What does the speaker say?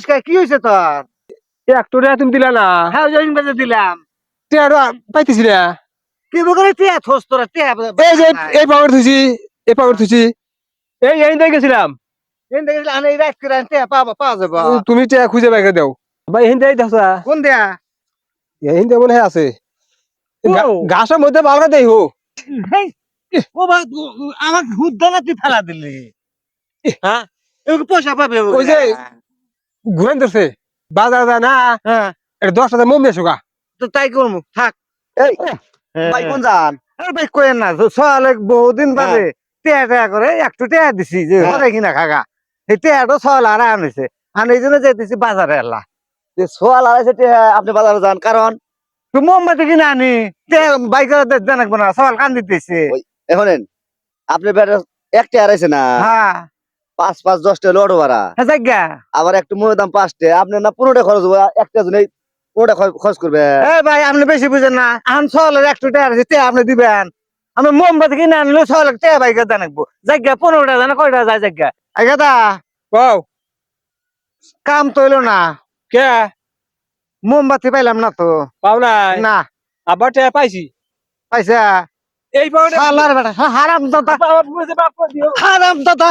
কে কি হয়েছে তোর? একটু রে তুমি দিলা না হ্যাঁ ওই জন্য বাজে দিলাম। টিয়াটা পাইতেছি না কি বলে টিয়া থোস তোরা টিয়া এই যে এই পাওয়ার থুইছি এই পাওয়ার থুইছি এই দিয়ে গেছিলাম এন দেখি আনে এই রাত করে টিয়া পাওয়া যাবো। তুমি টিয়া খুঁজে বাইকে দাও ভাই হিন্দি দেখছা কোন দেয়া? হিন্দি মনে হয় আছে ও। ঘাসের মধ্যে ভালো দেই হো হেই, ও ভাই আমার হুদ্দানা তুই ফেলা দিলি। হ্যাঁ এগুলো পয়সা পাবে ওই যে ঘুরেন ধরছে বাজার যায় না হ্যাঁ এটা 10,000 মম দিয়ে শুকা তো তাই করবো থাক। এই ভাই কোন যান ভাই কোয়েন না সকালে বহুদিন বাদে টিয়া টিয়া করে একটু টিয়া দিছি যে হ্যাঁ। ঘরে কিনা খাগা এই টিয়াটা সকাল আর আনিছে আর এই জন্য যেতেছি বাজারে এলা যে সোয়াল আড়াইশো টাকা আপনি বাজারে যান কারণ তুই মোমবাতি কিনে আনি বাইকে জানাকবো না সকাল কান দিতেছে। ওই এখন আপনি বেটা একটা আড়াইছে না হ্যাঁ 5 5 10 টাকা লড়ো ভাড়া হ্যাঁ জায়গা আবার একটু মনের দাম 5 টাকা আপনি না 15 টাকা খরচ হবে একটা জনে 15 টাকা খরচ করবে এই ভাই আপনি বেশি বুঝেন না আন সকালের একটু টিয়া আছে টিয়া আপনি দিবেন আমি মোমবাতি কিনে আনলে সকালে টিয়া বাইকে জানাকবো জায়গা 15টা জানা কয়টা যায় জায়গা আগে দা পাও কাম তো হইলো না কে মোমবাতি পাইলাম না তো পাও নাই না আবার টিয়া পাইছি পাইছা এই পাওয়ার শালার বেটা হারাম দাদা বাপ বুঝে বাপ দিও হারাম দাদা